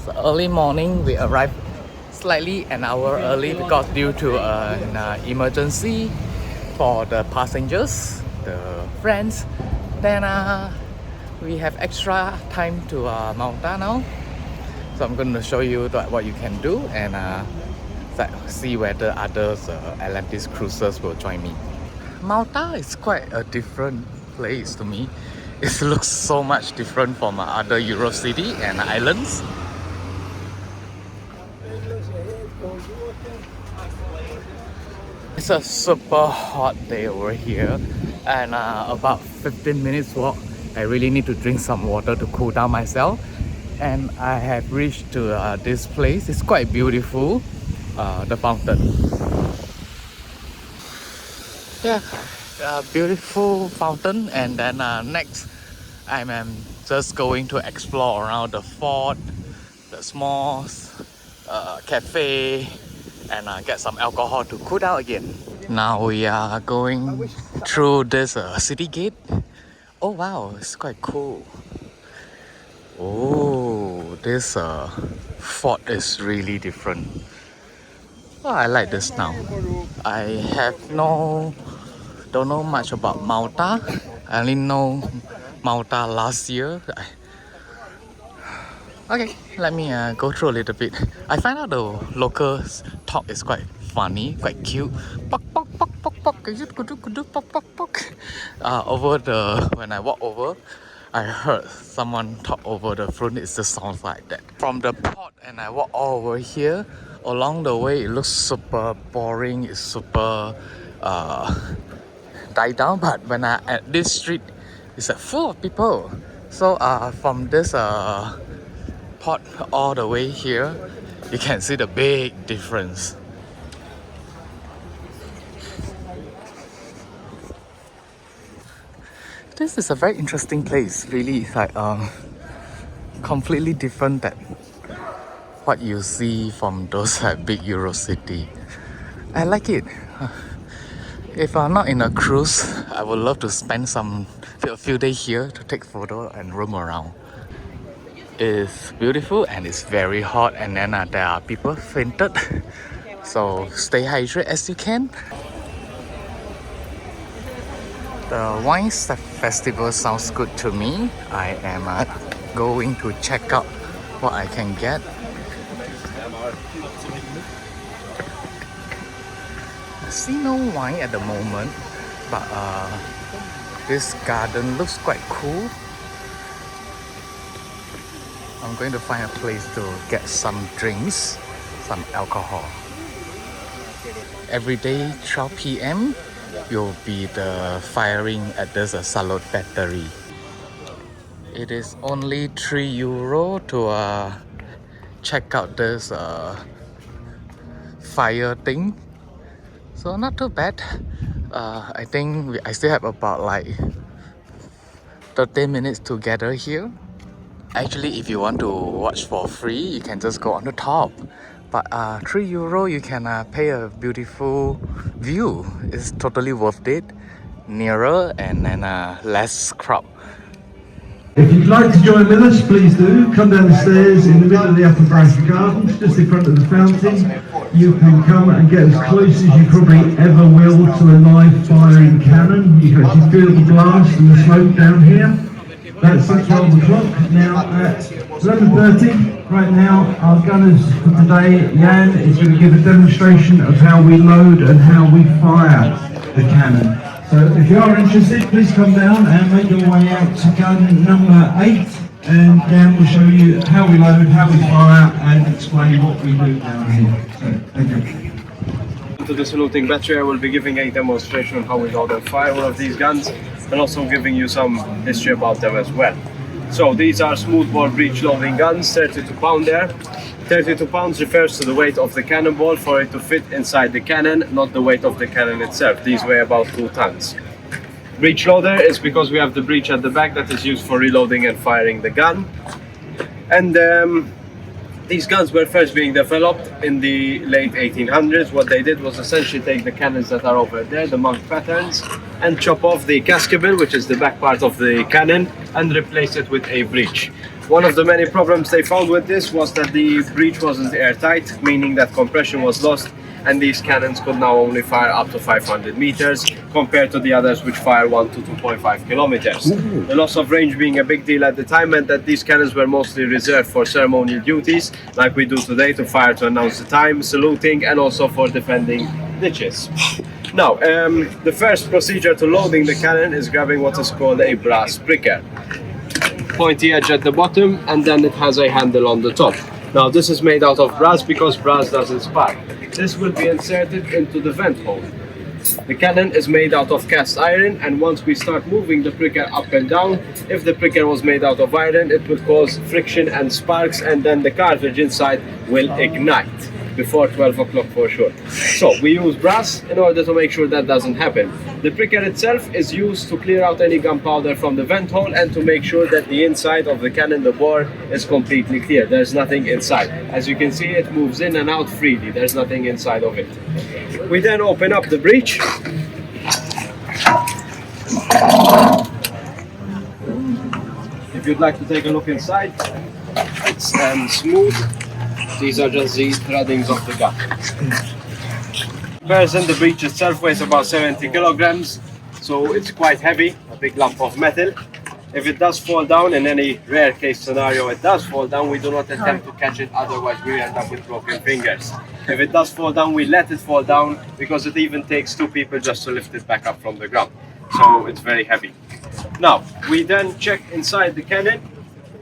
So early morning, we arrived slightly an hour early because due to an emergency for the passengers, the friends. Then we have extra time to Malta now. So I'm going to show you what you can do and see whether others Atlantis cruisers will join me. Malta is quite a different place to me. It looks so much different from other Europe city and islands. It's a super hot day over here, and about 15 minutes walk. I really need to drink some water to cool down myself. And I have reached to this place. It's quite beautiful, the fountain. Yeah, beautiful fountain. And then next, I'm just going to explore around the fort, the small cafe, and get some alcohol to cool down again. Now we are going through this city gate. Oh wow, it's quite cool. Oh, this fort is really different. Oh, I like this now. I don't know much about Malta. I only know Malta last year. Okay, let me go through a little bit. I find out the locals talk is quite funny, quite cute. Pok pok pok pok pok, pok pok pok. When I walk over, I heard someone talk over the phone. It just sounds like that. From the port, and I walk all over here. Along the way, it looks super boring. It's super died down. But when I at this street, it's full of people. So from this port all the way here, you can see the big difference. This is a very interesting place. Really, it's like completely different than what you see from those big Euro city. I like it. If I'm not in a cruise, I would love to spend a few days here to take photo and roam around. It's beautiful and it's very hot, and then there are people fainted. So stay hydrated as you can. The wine festival sounds good to me. I am going to check out what I can get. I see no wine at the moment, but this garden looks quite cool. I'm going to find a place to get some drinks, some alcohol. Every day 12 p.m. will be the firing at this Solid battery. It is only €3 to check out this fire thing. So not too bad. I think I still have about like 30 minutes to gather here. Actually, if you want to watch for free, you can just go on the top. But €3 you can pay a beautiful view. It's totally worth it. Nearer and then less crowd. If you'd like to join with us, please do. Come down the stairs in the middle of the upper PRECA gardens, just in front of the fountain. You can come and get as close as you probably ever will to a live firing cannon. You can actually feel the blast and the smoke down here. That's at 12 o'clock. Now at 11:30, right now, our gunners for today, Jan, is going to give a demonstration of how we load and how we fire the cannon. So if you are interested, please come down and make your way out to gun number 8, and Jan will show you how we load, how we fire, and explain what we do down here. So, thank you. To the saluting battery, I will be giving a demonstration on how we load and fire one of these guns, and also giving you some history about them as well. So these are smoothbore breech loading guns, 32 pound there. 32 pounds refers to the weight of the cannonball for it to fit inside the cannon, not the weight of the cannon itself. These weigh about 2 tons. Breech loader is because we have the breech at the back that is used for reloading and firing the gun. And these guns were first being developed in the late 1800s. What they did was essentially take the cannons that are over there, the monk patterns, and chop off the cascabel, which is the back part of the cannon, and replace it with a breech. One of the many problems they found with this was that the breech wasn't airtight, meaning that compression was lost, and these cannons could now only fire up to 500 meters compared to the others which fire 1 to 2.5 kilometers. The loss of range being a big deal at the time meant that these cannons were mostly reserved for ceremonial duties like we do today, to fire to announce the time, saluting, and also for defending ditches. Now, the first procedure to loading the cannon is grabbing what is called a brass PRECA. Pointy edge at the bottom, and then it has a handle on the top. Now this is made out of brass because brass doesn't spark. This will be inserted into the vent hole. The cannon is made out of cast iron, and once we start moving the PRECA up and down, if the PRECA was made out of iron, it will cause friction and sparks, and then the cartridge inside will ignite before 12 o'clock for sure. So we use brass in order to make sure that doesn't happen. The PRECA itself is used to clear out any gunpowder from the vent hole and to make sure that the inside of the cannon, the bore, is completely clear. There's nothing inside. As you can see, it moves in and out freely. There's nothing inside of it. We then open up the breech. If you'd like to take a look inside, it's smooth. These are just the threadings of the gun. Comparison, the breech itself weighs about 70 kilograms, so it's quite heavy, a big lump of metal. If it does fall down, in any rare case scenario it does fall down, we do not attempt to catch it, otherwise we end up with broken fingers. If it does fall down, we let it fall down, because it even takes 2 people just to lift it back up from the ground. So it's very heavy. Now, we then check inside the cannon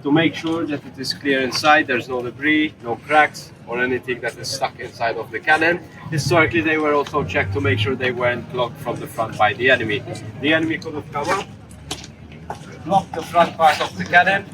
to make sure that it is clear inside, there's no debris, no cracks, or anything that is stuck inside of the cannon. Historically, they were also checked to make sure they weren't blocked from the front by the enemy. The enemy could have come up, blocked the front part of the cannon.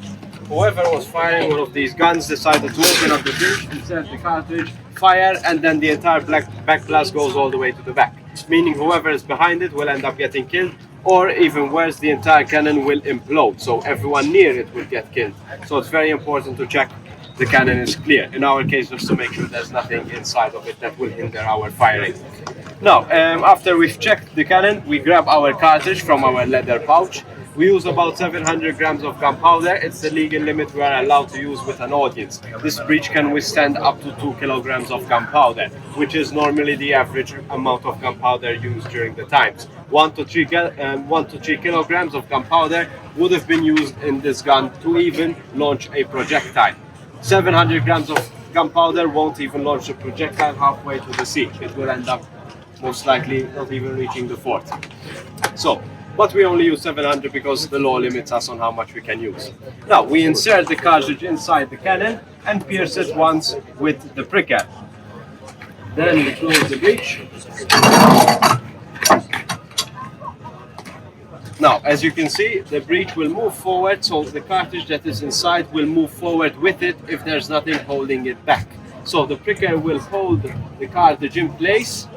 Whoever was firing one of these guns decided to open up the breech, insert the cartridge, fire, and then the entire back blast goes all the way to the back. Meaning whoever is behind it will end up getting killed, or even worse, the entire cannon will implode, so everyone near it will get killed. So it's very important to check the cannon is clear. In our case, just to make sure there's nothing inside of it that will hinder our firing. Now, after we've checked the cannon, we grab our cartridge from our leather pouch. We use about 700 grams of gunpowder. It's the legal limit we are allowed to use with an audience. This breech can withstand up to 2 kilograms of gunpowder, which is normally the average amount of gunpowder used during the times. 1 to 3 kilograms of gunpowder would have been used in this gun to even launch a projectile. 700 grams of gunpowder won't even launch a projectile halfway to the sea. It will end up most likely not even reaching the fort. So, but we only use 700 because the law limits us on how much we can use. Now, we insert the cartridge inside the cannon and pierce it once with the PRECA. Then we close the breech. Now, as you can see, the breech will move forward, so the cartridge that is inside will move forward with it if there's nothing holding it back. So the PRECA will hold the cartridge in place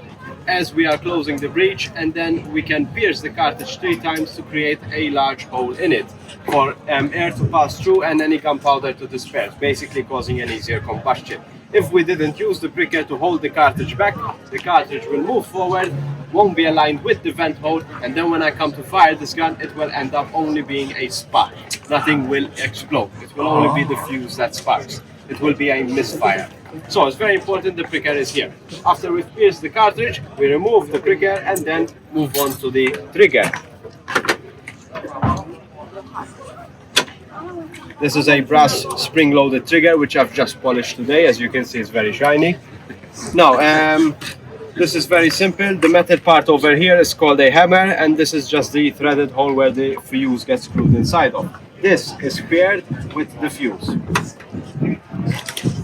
as we are closing the breech, and then we can pierce the cartridge 3 times to create a large hole in it for air to pass through and any gunpowder to disperse, basically causing an easier combustion. If we didn't use the PRECA to hold the cartridge back, the cartridge will move forward, won't be aligned with the vent hole, and then when I come to fire this gun, it will end up only being a spark. Nothing will explode. It will only be the fuse that sparks. It will be a misfire. So it's very important the PRECA is here. After we've pierced the cartridge, we remove the PRECA and then move on to the trigger. This is a brass spring-loaded trigger which I've just polished today. As you can see, it's very shiny. Now, this is very simple. The metal part over here is called a hammer, and this is just the threaded hole where the fuse gets screwed inside of. This is paired with the fuse.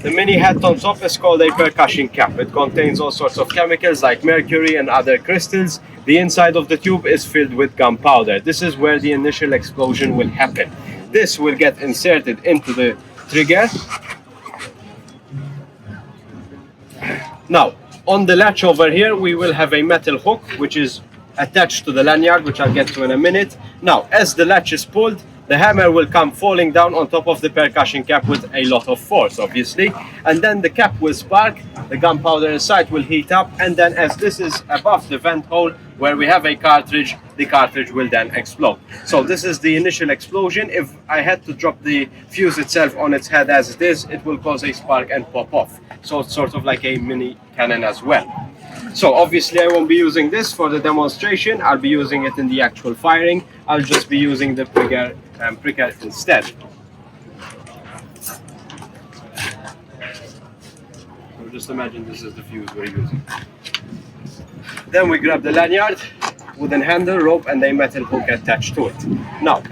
The mini hat on top is called a percussion cap. It contains all sorts of chemicals like mercury and other crystals. The inside of the tube is filled with gunpowder. This is where the initial explosion will happen. This will get inserted into the trigger. Now, on the latch over here, we will have a metal hook which is attached to the lanyard, which I'll get to in a minute. Now, as the latch is pulled, the hammer will come falling down on top of the percussion cap with a lot of force, obviously, and then the cap will spark, the gunpowder inside will heat up, and then as this is above the vent hole where we have a cartridge, the cartridge will then explode. So this is the initial explosion. If I had to drop the fuse itself on its head as it is, it will cause a spark and pop off. So it's sort of like a mini cannon as well. So obviously I won't be using this for the demonstration, I'll be using it in the actual firing. I'll just be using the PRECA instead. So just imagine this is the fuse we're using. Then we grab the lanyard, wooden handle, rope and a metal hook attached to it. Now,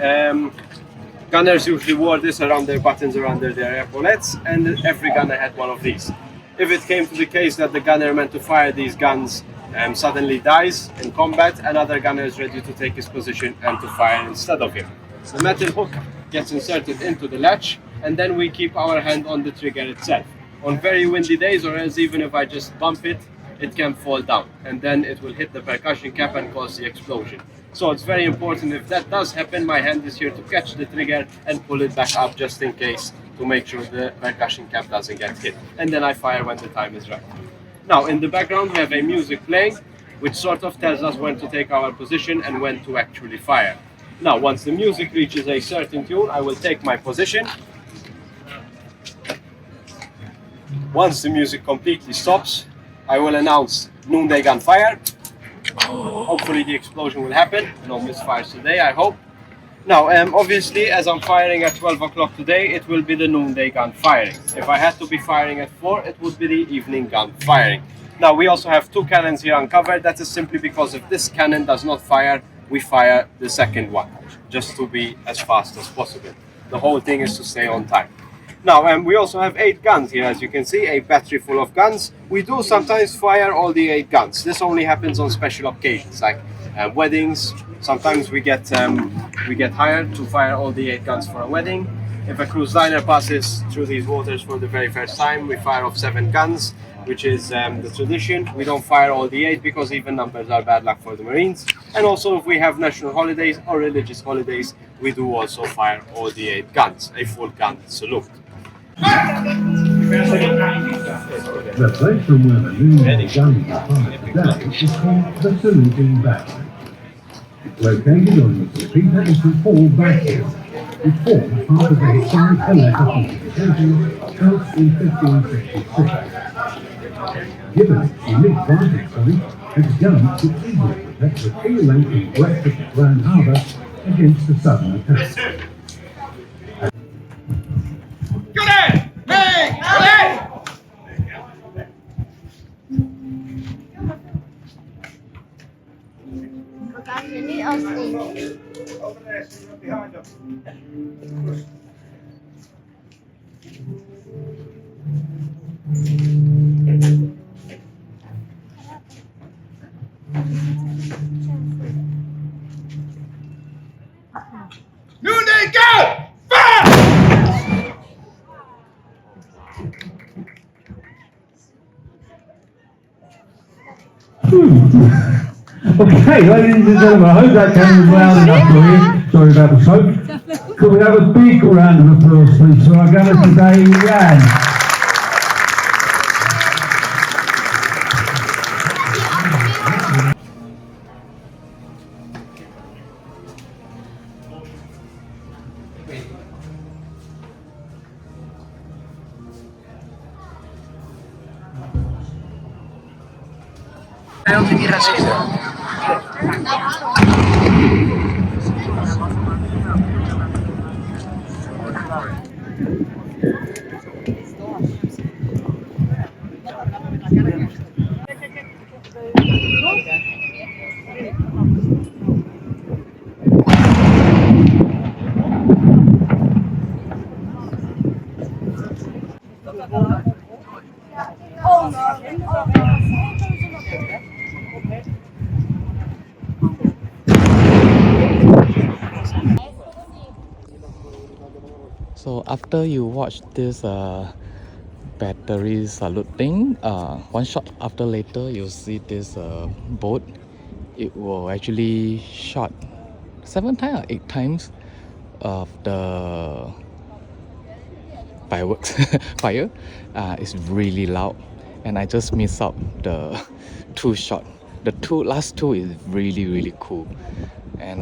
gunners usually wore this around their buttons, around their epaulets, and every gunner had one of these. If it came to the case that the gunner meant to fire these guns suddenly dies in combat, another gunner is ready to take his position and to fire instead of him. The metal hook gets inserted into the latch, and then we keep our hand on the trigger itself. On very windy days, or else even if I just bump it, it can fall down, and then it will hit the percussion cap and cause the explosion. So it's very important, if that does happen, my hand is here to catch the trigger and pull it back up just in case, to make sure the percussion cap doesn't get hit. And then I fire when the time is right. Now in the background we have a music playing, which sort of tells us when to take our position and when to actually fire. Now once the music reaches a certain tune, I will take my position. Once the music completely stops, I will announce noonday gunfire. Hopefully the explosion will happen. No misfires today, I hope. Now, obviously, as I'm firing at 12 o'clock today, it will be the noonday gun firing. If I had to be firing at 4, it would be the evening gun firing. Now, we also have 2 cannons here uncovered. That is simply because if this cannon does not fire, we fire the second one, just to be as fast as possible. The whole thing is to stay on time. Now, we also have 8 guns here, as you can see, a battery full of guns. We do sometimes fire all the 8 guns. This only happens on special occasions, like weddings. Sometimes we get hired to fire all the 8 guns for a wedding. If a cruise liner passes through these waters for the very first time, we fire off 7 guns, which is the tradition. We don't fire all the 8 because even numbers are bad luck for the Marines. And also if we have national holidays or religious holidays, we do also fire all the 8 guns, a full gun salute. The place from where the noonday guns are fired today is called the Saluting Battery. Located on the Triton Fountain backfield, it forms part of the historic Valletta fortification built in 1566. Given its unique vantage point, its guns could easily protect the sea-length and breadth of the Grand Harbour against the sudden attack. Behind them. Noonday gun! Fire! Okay, ladies and gentlemen, I hope that came loud enough for you. Sorry about the smoke. Could we have a big round of applause, please, for our gunner today, Jan? So after you watch this battery salute thing, one shot after later you'll see this boat. It will actually shot 7 times or 8 times of the fireworks fire is really loud, and I just miss out the two shot. The last two is really cool, and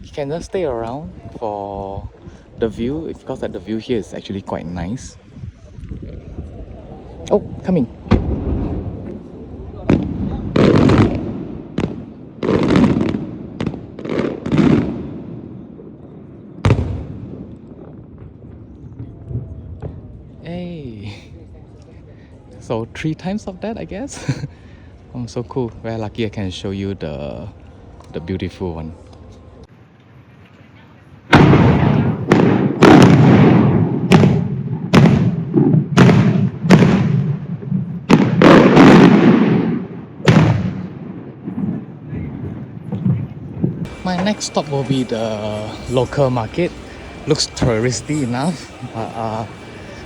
you can just stay around for the view because the view here is actually quite nice. Oh, coming. Hey, so 3 times of that, I guess. I'm so cool. Very lucky I can show you the beautiful one. My next stop will be the local market. Looks touristy enough, but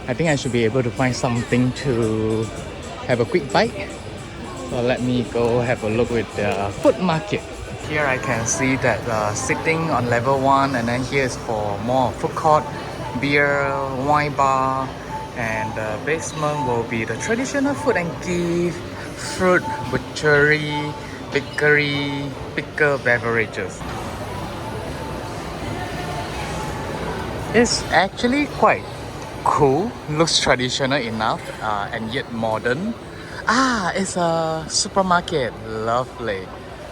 I think I should be able to find something to have a quick bite. So let me go have a look with the food market. Here I can see that sitting on level 1, and then here is for more food court, beer, wine bar, and the basement will be the traditional food and gift, fruit, butchery, bakery, pickle beverages. It's actually quite cool, looks traditional enough and yet modern. It's a supermarket, lovely.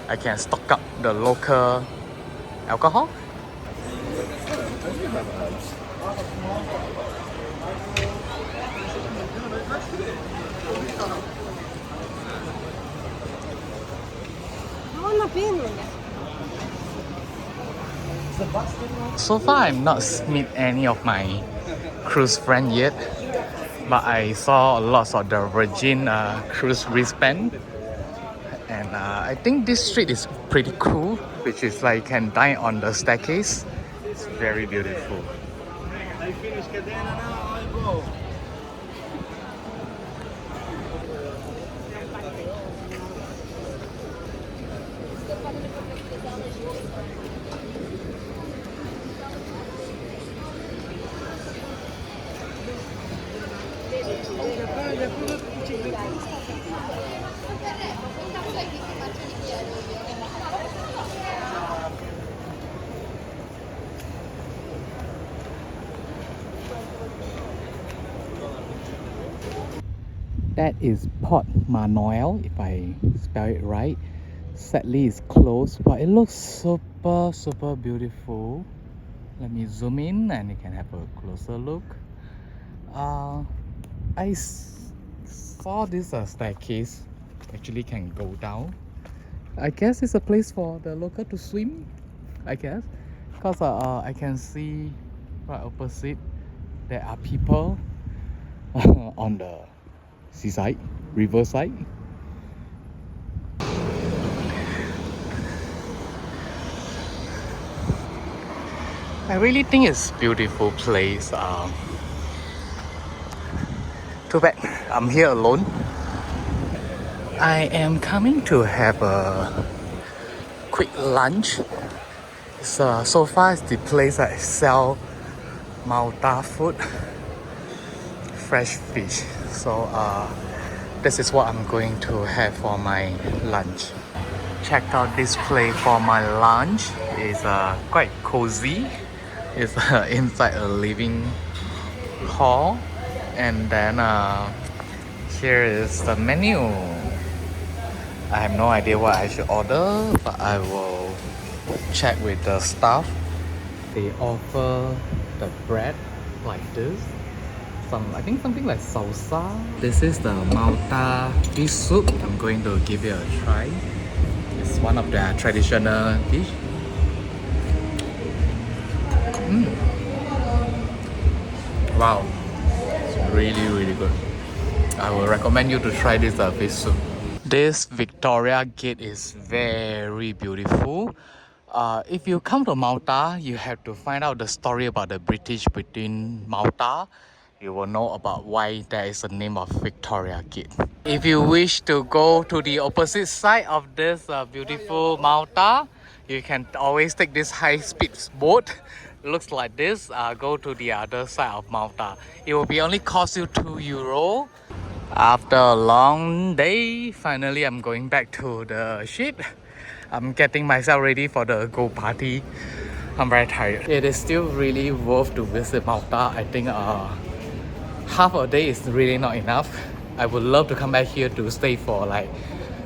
I can stock up the local alcohol. So far I've not met any of my cruise friends yet, but I saw lots of the Virgin cruise wristband, and I think this street is pretty cool, which is like you can dine on the staircase. It's very beautiful. That is Port Manuel, if I spell it right. Sadly it's closed, but it looks super beautiful. Let me zoom in and you can have a closer look. I saw this staircase actually can go down. I guess it's a place for the local to swim, I guess, because I can see right opposite there are people on the seaside, riverside. I really think it's a beautiful place. Too bad I'm here alone. I am coming to have a quick lunch. So far it's the place that sell Malta food, fresh fish. So this is what I'm going to have for my lunch. Check out this place for my lunch. It's quite cozy. It's inside a living hall, and then here is the menu. I have no idea what I should order, but I will check with the staff. They offer the bread like this. I think something like salsa. This is the Malta fish soup. I'm going to give it a try. It's one of their traditional dish. Wow, it's really good. I will recommend you to try this fish soup. This Victoria Gate is very beautiful. If you come to Malta, you have to find out the story about the British between Malta. You will know about why there is a name of Victoria Gate. If you wish to go to the opposite side of this beautiful Malta, you can always take this high-speed boat. It looks like this. Go to the other side of Malta. It will be only cost you €2. After a long day, finally I'm going back to the ship. I'm getting myself ready for the go party. I'm very tired. It is still really worth to visit Malta. I think half a day is really not enough. I would love to come back here to stay for like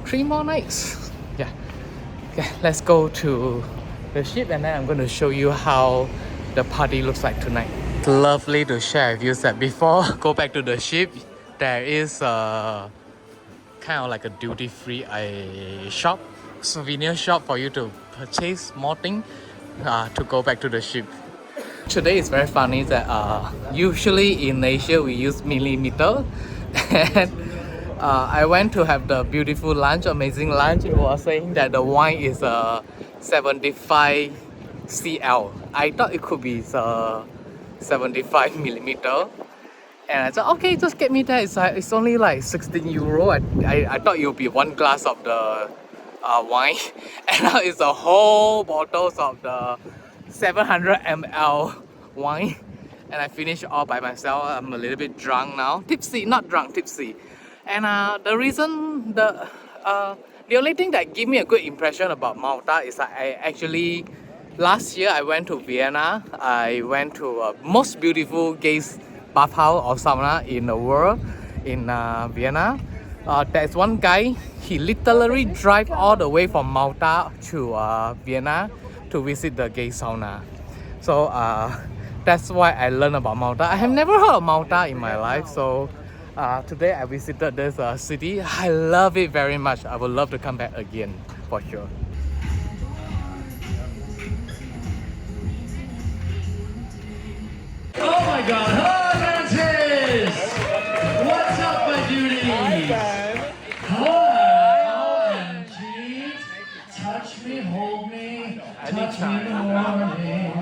3 more nights. Yeah. Okay, let's go to the ship and then I'm going to show you how the party looks like tonight. It's lovely to share with you that before go back to the ship, there is kind of like a duty-free shop, souvenir shop for you to purchase more things to go back to the ship. Today is very funny that usually in Asia we use millimeter and I went to have the beautiful lunch, amazing lunch. It was saying that the wine is 75 cl. I thought it could be 75 millimeter. And I said, okay, just get me that. It's only like €16. I thought it would be 1 glass of the wine. And now it's a whole bottles of the 700 ml wine. And I finished all by myself. I'm a little bit drunk now. Tipsy, not drunk, tipsy. And the reason, the only thing that gave me a good impression about Malta is that I actually, last year I went to Vienna. I went to most beautiful gay bathhouse or sauna in the world in Vienna. There's one guy, he literally drive all the way from Malta to Vienna to visit the gay sauna. So that's why I learned about Malta. I have never heard of Malta in my life. So today I visited this city. I love it very much. I would love to come back again for sure. Oh my God! Hello, Atlantis! What's up, my duties? Hi, OMG! Touch me, hold me, touch me in the morning.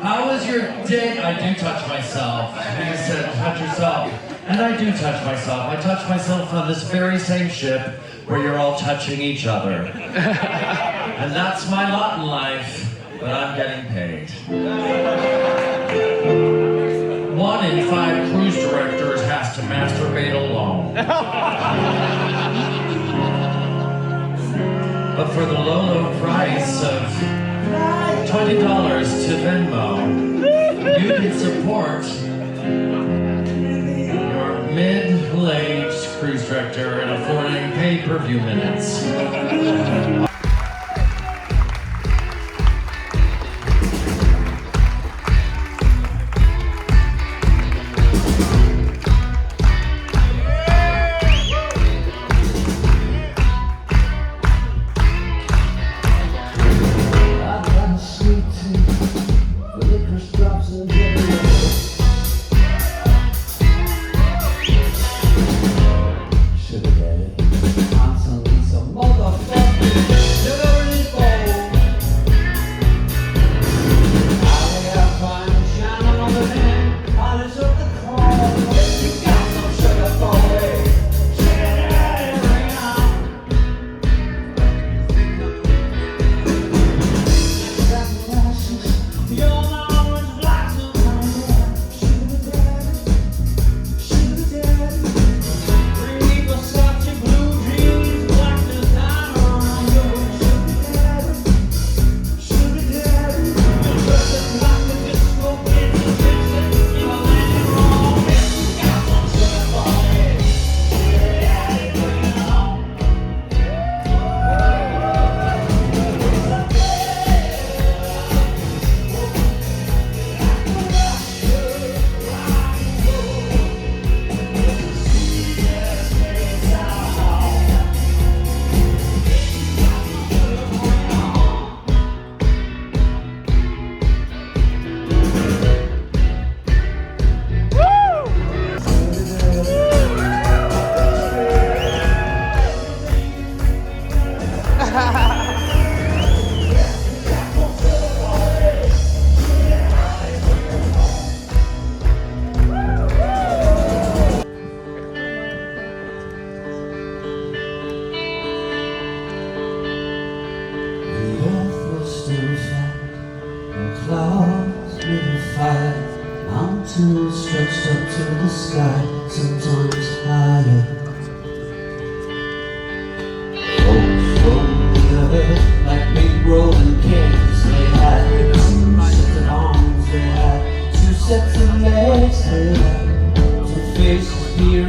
How was your day? I do touch myself. You said touch yourself. And I do touch myself. I touch myself on this very same ship where you're all touching each other. And that's my lot in life, but I'm getting paid. 1 in 5 cruise directors has to masturbate alone. But for the low price of $20 to Venmo, you can support your mid-aged cruise director in affording pay-per-view minutes. Motherfucker!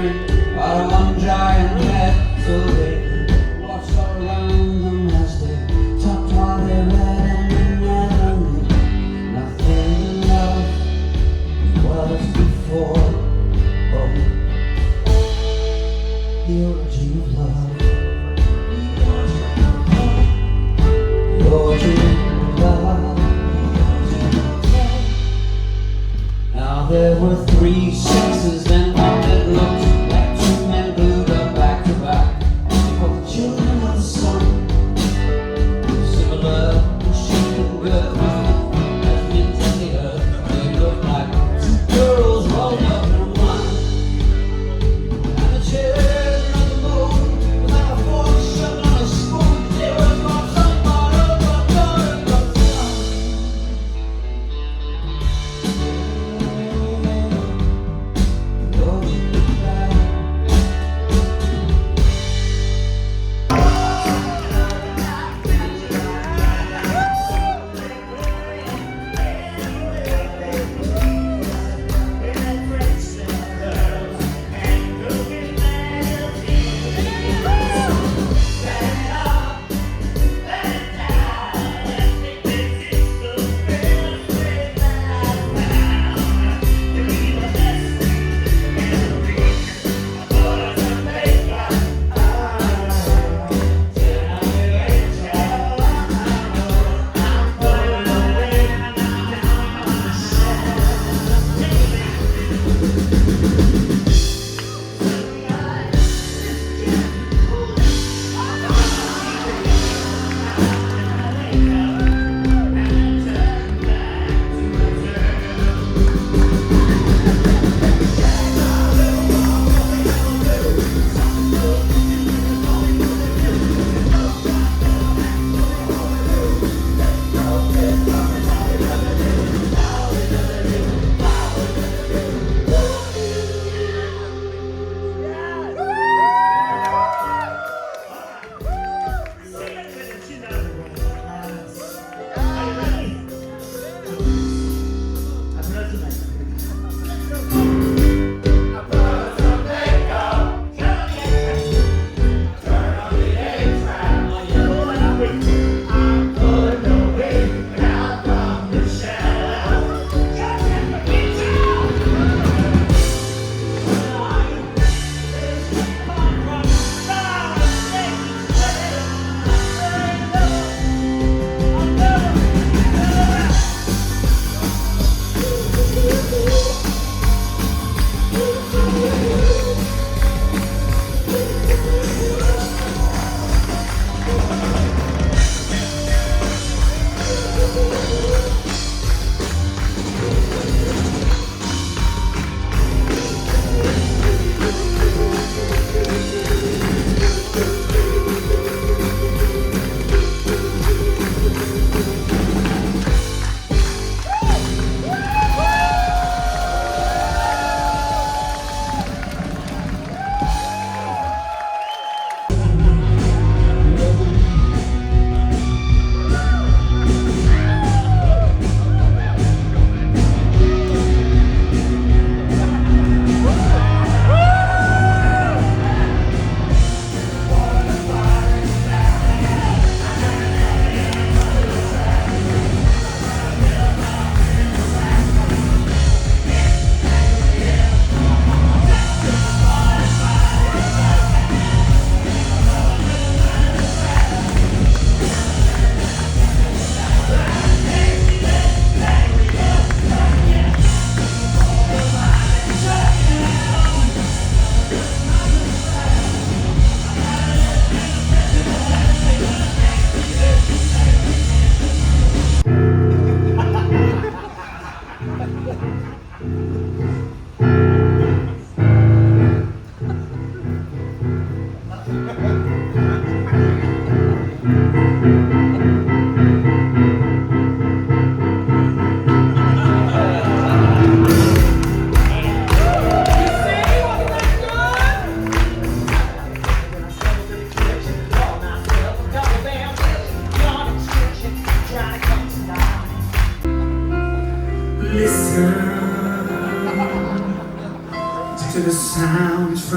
children out of one giant head, so they watched all around them as they talked while they read, and never knew nothing but love was before. Oh, the origin of love, the origin of love. Now there were three sexes and one that looked like two men glued up back to back. They called the children of the sun, similar in shape and girth as winds of the earth. They looked like two girls rolled up in one. And the children of the moon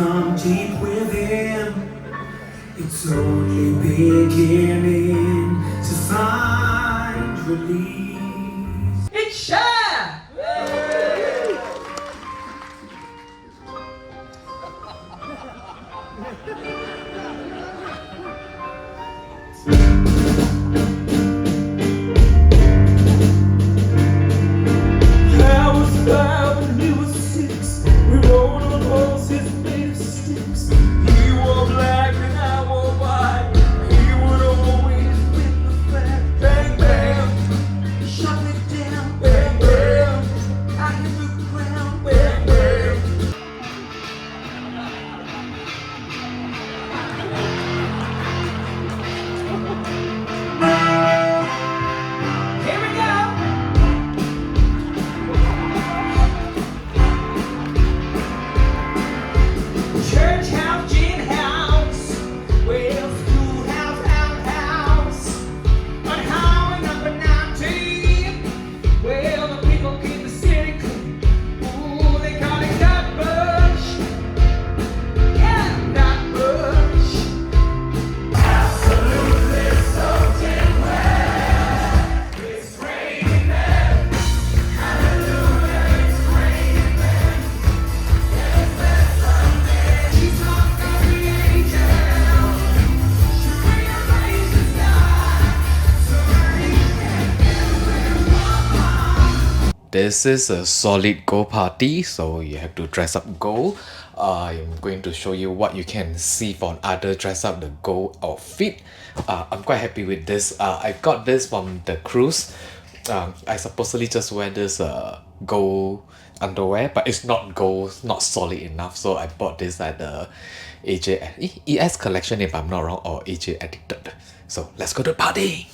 from deep within. It's only beginning to find release. It's shy! I was 5 and he was 6. We rode on horses made of sticks. He wore black and I wore white. He would always win the fight. Bang, bang, shut me down. Bang, bang, I hit the ground. Bang, bang. Here we go. Church house, gin house, well, schoolhouse, outhouse, on highway number 19. Well, the people keep the city clean. Ooh, they call it Nut Bush. Yeah, Nut Bush. Absolutely soaking wet. It's raining men. Hallelujah, it's raining men. She's not the angel. She rearranges God so he can get where This is a solid gold party, so you have to dress up gold. I'm going to show you what you can see for other dress up the gold outfit. I'm quite happy with this. I got this from the cruise. I supposedly just wear this gold underwear, but it's not gold, not solid enough. So I bought this at the ES collection, if I'm not wrong, or AJ Addicted. So let's go to the party.